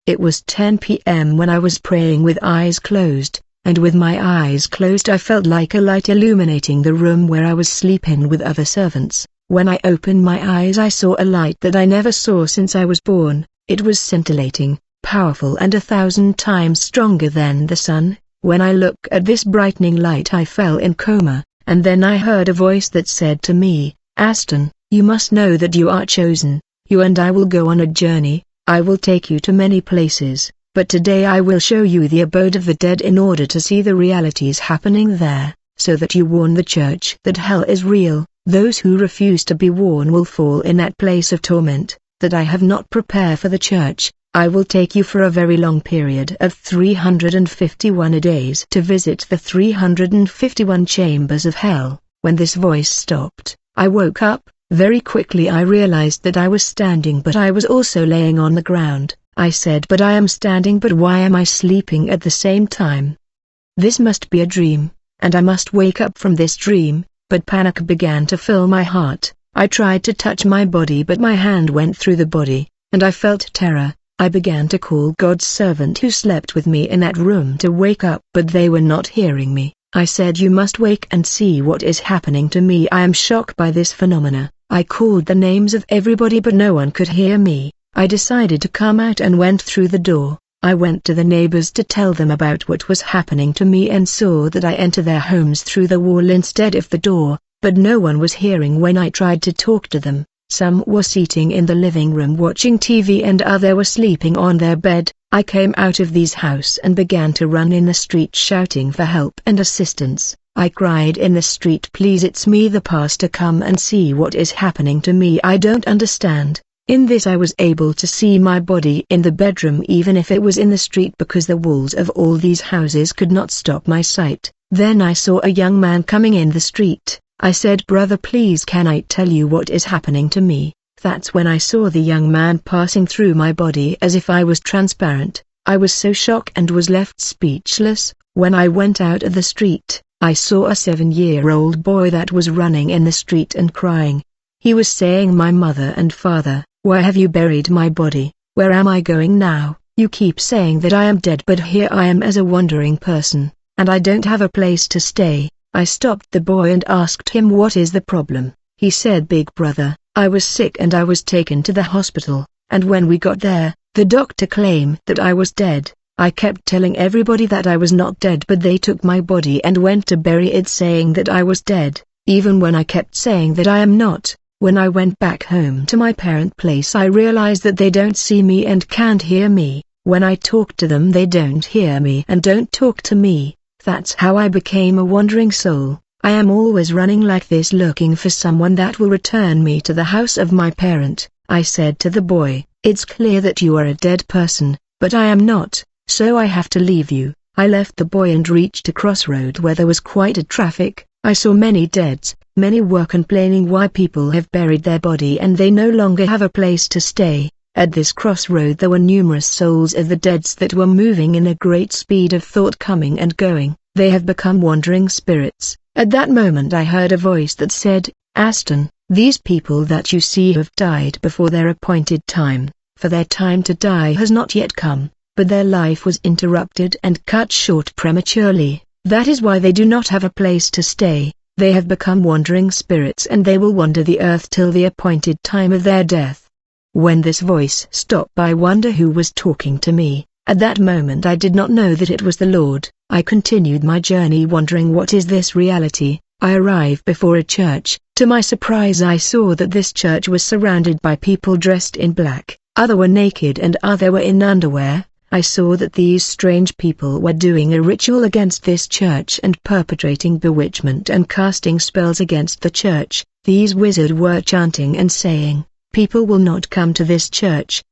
It was 10 p.m. when I was praying with eyes closed, and with my eyes closed I felt like a light illuminating the room where I was sleeping with other servants. When I opened my eyes I saw a light that I never saw since I was born. It was scintillating, powerful and 1,000 times stronger than the sun. When I looked at this brightening light I fell in coma, and then I heard a voice that said to me, "Aston, you must know that you are chosen. You and I will go on a journey. I will take you to many places, but today I will show you the abode of the dead in order to see the realities happening there, so that you warn the church that hell is real. Those who refuse to be warned will fall in that place of torment, that I have not prepared for the church. I will take you for a very long period of 351 days to visit the 351 chambers of hell." When this voice stopped, I woke up. Very quickly I realized that I was standing but I was also laying on the ground. I said, "But I am standing, but why am I sleeping at the same time? This must be a dream, and I must wake up from this dream." But panic began to fill my heart. I tried to touch my body but my hand went through the body, and I felt terror. I began to call God's servant who slept with me in that room to wake up, but they were not hearing me. I said, "You must wake and see what is happening to me. I am shocked by this phenomena." I called the names of everybody but no one could hear me. I decided to come out and went through the door. I went to the neighbors to tell them about what was happening to me and saw that I entered their homes through the wall instead of the door, but no one was hearing when I tried to talk to them. Some were sitting in the living room watching TV and others were sleeping on their bed. I came out of these house and began to run in the street shouting for help and assistance. I cried in the street, "Please, it's me, the pastor, come and see what is happening to me. I don't understand." In this I was able to see my body in the bedroom even if it was in the street because the walls of all these houses could not stop my sight. Then I saw a young man coming in the street. I said, "Brother, please, can I tell you what is happening to me?" That's when I saw the young man passing through my body as if I was transparent. I was so shocked and was left speechless. When I went out of the street, I saw a 7-year-old boy that was running in the street and crying. He was saying, "My mother and father, why have you buried my body? Where am I going now? You keep saying that I am dead, but here I am as a wandering person, and I don't have a place to stay." I stopped the boy and asked him what is the problem. He said, "Big brother, I was sick and I was taken to the hospital, and when we got there, the doctor claimed that I was dead. I kept telling everybody that I was not dead, but they took my body and went to bury it saying that I was dead, even when I kept saying that I am not. When I went back home to my parent place I realized that they don't see me and can't hear me. When I talk to them they don't hear me and don't talk to me. That's how I became a wandering soul. I am always running like this looking for someone that will return me to the house of my parent." I said to the boy, "It's clear that you are a dead person, but I am not, so I have to leave you." I left the boy and reached a crossroad where there was quite a traffic. I saw many deads. Many were complaining why people have buried their body and they no longer have a place to stay. At this crossroad there were numerous souls of the deads that were moving in a great speed of thought, coming and going. They have become wandering spirits. At that moment I heard a voice that said, "Aston, these people that you see have died before their appointed time, for their time to die has not yet come, but their life was interrupted and cut short prematurely. That is why they do not have a place to stay. They have become wandering spirits and they will wander the earth till the appointed time of their death." When this voice stopped I wonder who was talking to me. At that moment I did not know that it was the Lord. I continued my journey wondering what is this reality. I arrived before a church. To my surprise I saw that this church was surrounded by people dressed in black. Other were naked and other were in underwear. I saw that these strange people were doing a ritual against this church and perpetrating bewitchment and casting spells against the church. These wizards were chanting and saying, "People will not come to this church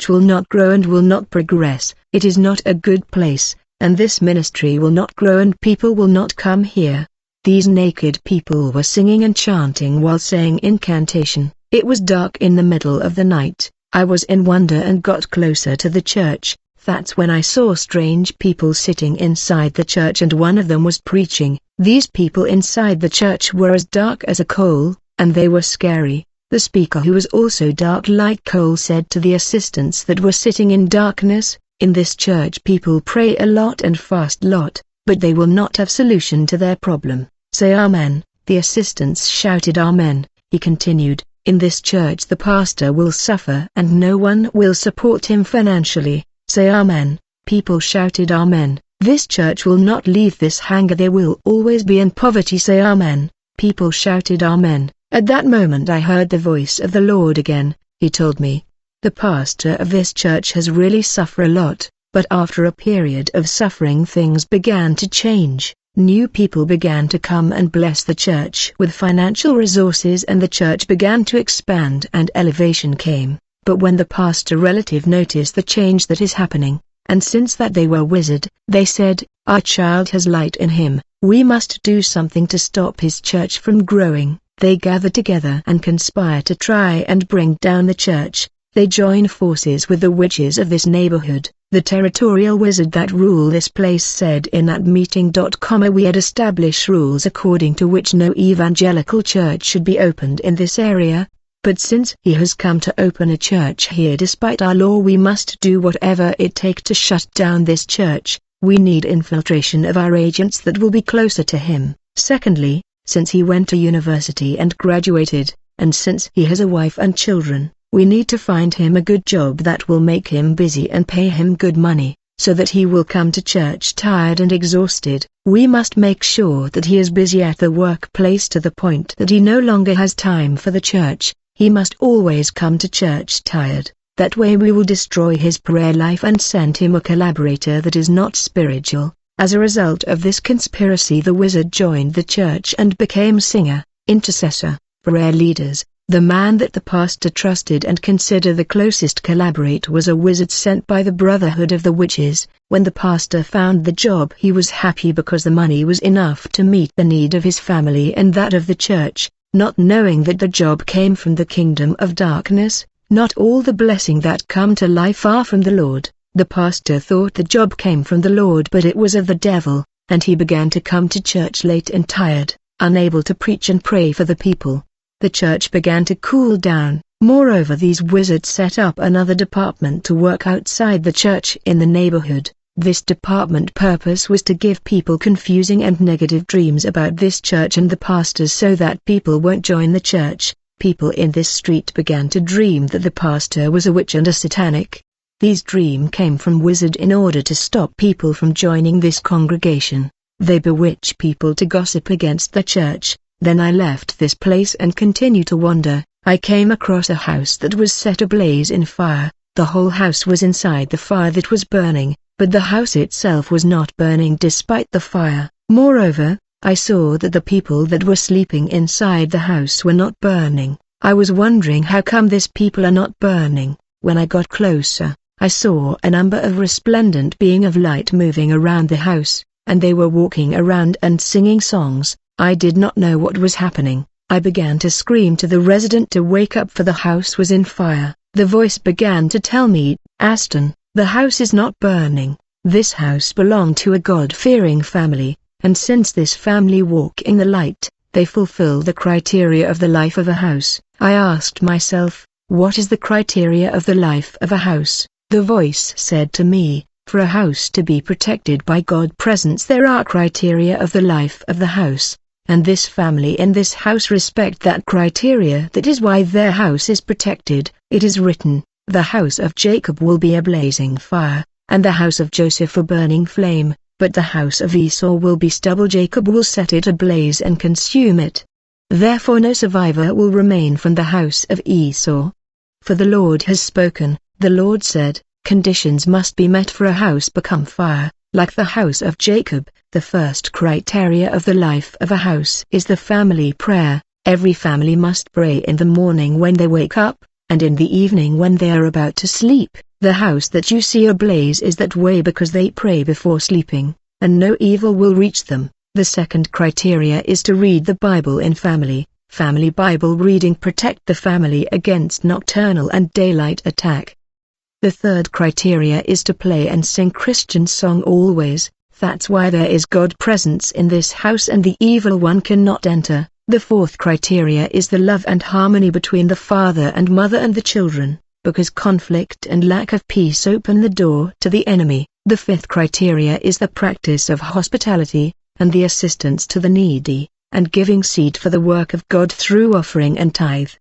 will not grow and will not progress, it is not a good place, and this ministry will not grow and people will not come here." These naked people were singing and chanting while saying incantation. It was dark in the middle of the night. I was in wonder and got closer to the church. That's when I saw strange people sitting inside the church and one of them was preaching. These people inside the church were as dark as a coal, and they were scary. The speaker, who was also dark like coal, said to the assistants that were sitting in darkness, "In this church people pray a lot and fast a lot, but they will not have solution to their problem. Say amen." The assistants shouted amen. He continued, "In this church the pastor will suffer and no one will support him financially. Say amen." People shouted amen. "This church will not leave this hangar, they will always be in poverty." Say amen. People shouted amen. At that moment I heard the voice of the Lord again. He told me, "The pastor of this church has really suffered a lot, but after a period of suffering things began to change. New people began to come and bless the church with financial resources and the church began to expand and elevation came. But when the pastor relative noticed the change that is happening, and since that they were wizard, they said, 'Our child has light in him, we must do something to stop his church from growing.' They gather together and conspire to try and bring down the church. They join forces with the witches of this neighborhood. The territorial wizard that rule this place said in that meeting, "We had established rules according to which no evangelical church should be opened in this area. But since he has come to open a church here despite our law, we must do whatever it takes to shut down this church. We need infiltration of our agents that will be closer to him. Secondly, since he went to university and graduated, and since he has a wife and children, we need to find him a good job that will make him busy and pay him good money, so that he will come to church tired and exhausted. We must make sure that he is busy at the workplace to the point that he no longer has time for the church. He must always come to church tired. That way we will destroy his prayer life and send him a collaborator that is not spiritual." As a result of this conspiracy, the wizard joined the church and became singer, intercessor, prayer leaders. The man that the pastor trusted and considered the closest collaborator was a wizard sent by the Brotherhood of the Witches. When the pastor found the job, he was happy because the money was enough to meet the need of his family and that of the church, not knowing that the job came from the kingdom of darkness. Not all the blessing that come to life are from the Lord. The pastor thought the job came from the Lord, but it was of the devil, and he began to come to church late and tired, unable to preach and pray for the people. The church began to cool down. Moreover, these wizards set up another department to work outside the church in the neighborhood. This department purpose was to give people confusing and negative dreams about this church and the pastors so that people won't join the church. People in this street began to dream that the pastor was a witch and a satanic. These dreams came from wizard in order to stop people from joining this congregation. They bewitch people to gossip against the church. Then I left this place and continued to wander. I came across a house that was set ablaze in fire. The whole house was inside the fire that was burning, but the house itself was not burning despite the fire. Moreover, I saw that the people that were sleeping inside the house were not burning. I was wondering how come these people are not burning. When I got closer, I saw a number of resplendent beings of light moving around the house, and they were walking around and singing songs. I did not know what was happening. I began to scream to the resident to wake up, for the house was in fire. The voice began to tell me, "Aston, the house is not burning. This house belonged to a God-fearing family, and since this family walk in the light, they fulfill the criteria of the life of a house." I asked myself, what is the criteria of the life of a house? The voice said to me, for a house to be protected by God's presence there are criteria of the life of the house, and this family in this house respect that criteria. That is why their house is protected. It is written, "The house of Jacob will be a blazing fire, and the house of Joseph a burning flame, but the house of Esau will be stubble. Jacob will set it ablaze and consume it. Therefore no survivor will remain from the house of Esau. For the Lord has spoken." The Lord said, conditions must be met for a house become fire, like the house of Jacob. The first criteria of the life of a house is the family prayer. Every family must pray in the morning when they wake up, and in the evening when they are about to sleep. The house that you see ablaze is that way because they pray before sleeping, and no evil will reach them. The second criteria is to read the Bible in family. Family Bible reading protect the family against nocturnal and daylight attack. The third criteria is to play and sing Christian song always. That's why there is God presence in this house and the evil one cannot enter. The fourth criteria is the love and harmony between the father and mother and the children, because conflict and lack of peace open the door to the enemy. The fifth criteria is the practice of hospitality, and the assistance to the needy, and giving seed for the work of God through offering and tithe.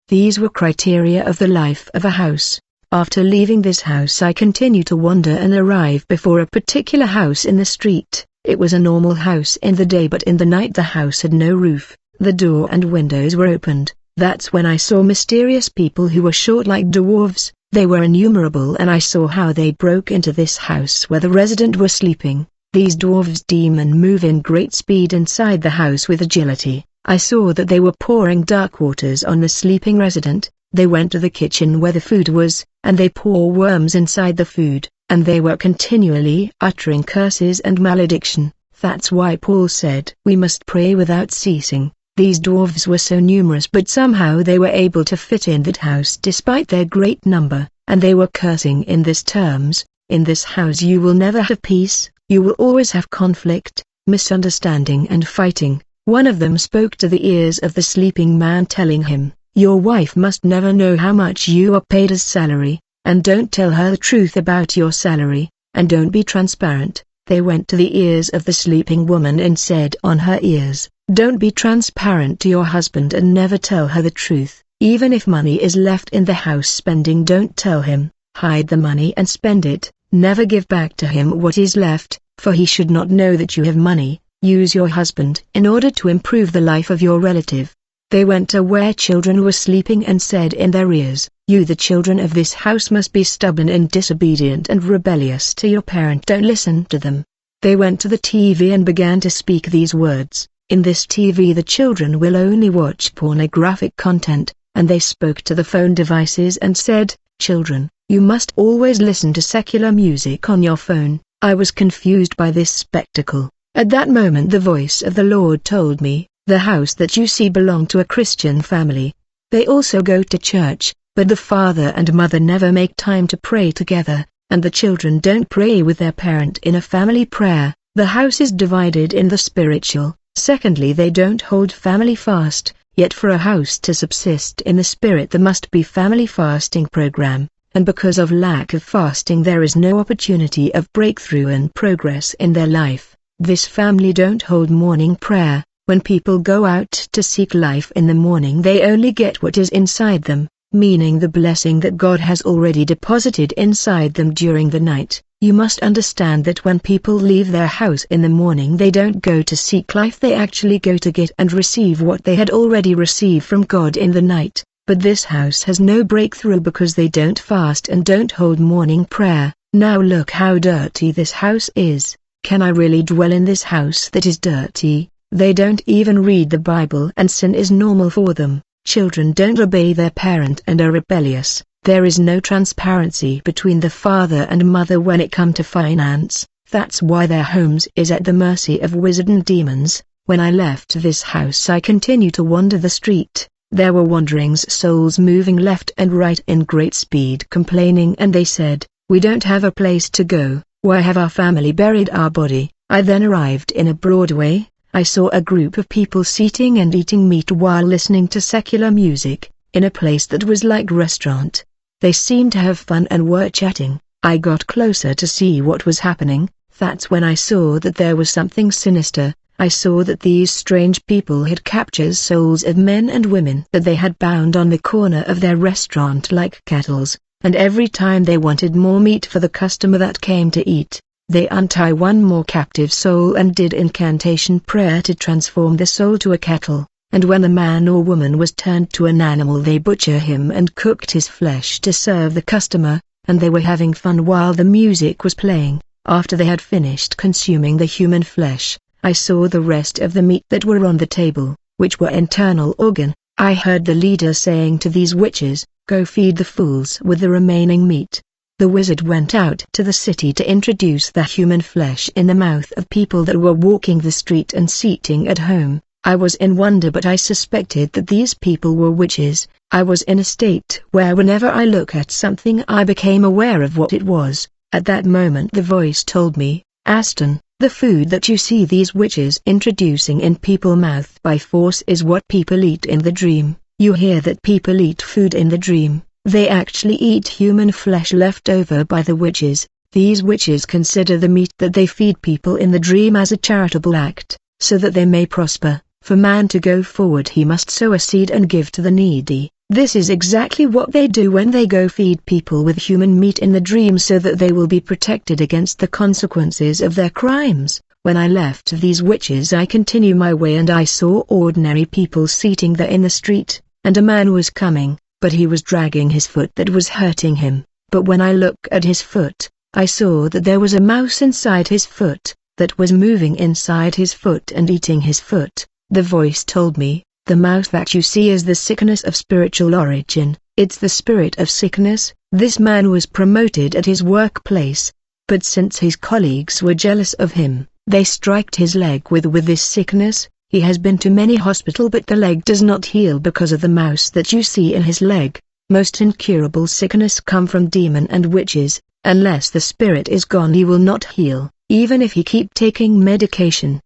These were criteria of the life of a house. After leaving this house I continued to wander and arrive before a particular house in the street. It was a normal house in the day, but in the night the house had no roof. The door and windows were opened. That's when I saw mysterious people who were short like dwarves. They were innumerable, and I saw how they broke into this house where the resident were sleeping. These dwarves demon move in great speed inside the house with agility. I saw that they were pouring dark waters on the sleeping resident. They went to the kitchen where the food was, and they pour worms inside the food, and they were continually uttering curses and malediction. That's why Paul said we must pray without ceasing. These dwarves were so numerous, but somehow they were able to fit in that house despite their great number, and they were cursing in these terms: in this house you will never have peace, you will always have conflict, misunderstanding and fighting. One of them spoke to the ears of the sleeping man, telling him, your wife must never know how much you are paid as salary, and don't tell her the truth about your salary, and don't be transparent. They went to the ears of the sleeping woman and said on her ears, don't be transparent to your husband and never tell her the truth. Even if money is left in the house spending, don't tell him. Hide the money and spend it. Never give back to him what is left, for he should not know that you have money. Use your husband in order to improve the life of your relative. They went to where children were sleeping and said in their ears, you the children of this house must be stubborn and disobedient and rebellious to your parent. Don't listen to them. They went to the TV and began to speak these words. In this TV the children will only watch pornographic content, and they spoke to the phone devices and said, children, you must always listen to secular music on your phone. I was confused by this spectacle. At that moment the voice of the Lord told me, the house that you see belonged to a Christian family. They also go to church, but the father and mother never make time to pray together, and the children don't pray with their parent in a family prayer. The house is divided in the spiritual. Secondly, they don't hold family fast, yet for a house to subsist in the spirit there must be family fasting program, and because of lack of fasting there is no opportunity of breakthrough and progress in their life. This family don't hold morning prayer. When people go out to seek life in the morning they only get what is inside them, meaning the blessing that God has already deposited inside them during the night. You must understand that when people leave their house in the morning they don't go to seek life, they actually go to get and receive what they had already received from God in the night. But this house has no breakthrough because they don't fast and don't hold morning prayer. Now look how dirty this house is. Can I really dwell in this house that is dirty? They don't even read the Bible and sin is normal for them. Children don't obey their parent and are rebellious. There is no transparency between the father and mother when it comes to finance. That's why their homes is at the mercy of wizards and demons. When I left this house I continued to wander the street. There were wandering souls moving left and right in great speed complaining, and they said, we don't have a place to go. Why have our family buried our body? I then arrived in a Broadway. I saw a group of people seating and eating meat while listening to secular music, in a place that was like restaurant. They seemed to have fun and were chatting. I got closer to see what was happening. That's when I saw that there was something sinister. I saw that these strange people had captured souls of men and women that they had bound on the corner of their restaurant like cattle, and every time they wanted more meat for the customer that came to eat, they untie one more captive soul and did incantation prayer to transform the soul to a cattle. And when the man or woman was turned to an animal they butcher him and cooked his flesh to serve the customer, and they were having fun while the music was playing. After they had finished consuming the human flesh, I saw the rest of the meat that were on the table, which were internal organ. I heard the leader saying to these witches, go feed the fools with the remaining meat. The wizard went out to the city to introduce the human flesh in the mouth of people that were walking the street and sitting at home. I was in wonder, but I suspected that these people were witches. I was in a state where whenever I look at something I became aware of what it was. At that moment the voice told me, Aston, The food that you see these witches introducing in people's mouth by force is what people eat in the dream. You hear that people eat food in the dream. They actually eat human flesh left over by the witches. These witches consider the meat that they feed people in the dream as a charitable act, so that they may prosper. For man to go forward, he must sow a seed and give to the needy. This is exactly what they do when they go feed people with human meat in the dream, so that they will be protected against the consequences of their crimes. When I left these witches, I continued my way and I saw ordinary people sitting there in the street, and a man was coming, but he was dragging his foot that was hurting him. But when I looked at his foot, I saw that there was a mouse inside his foot, that was moving inside his foot and eating his foot. The voice told me, the mouse that you see is the sickness of spiritual origin. It's the spirit of sickness. This man was promoted at his workplace, but since his colleagues were jealous of him, they struck his leg with this sickness. He has been to many hospitals, but the leg does not heal because of the mouse that you see in his leg. Most incurable sickness come from demon and witches. Unless the spirit is gone, he will not heal, even if he keep taking medication.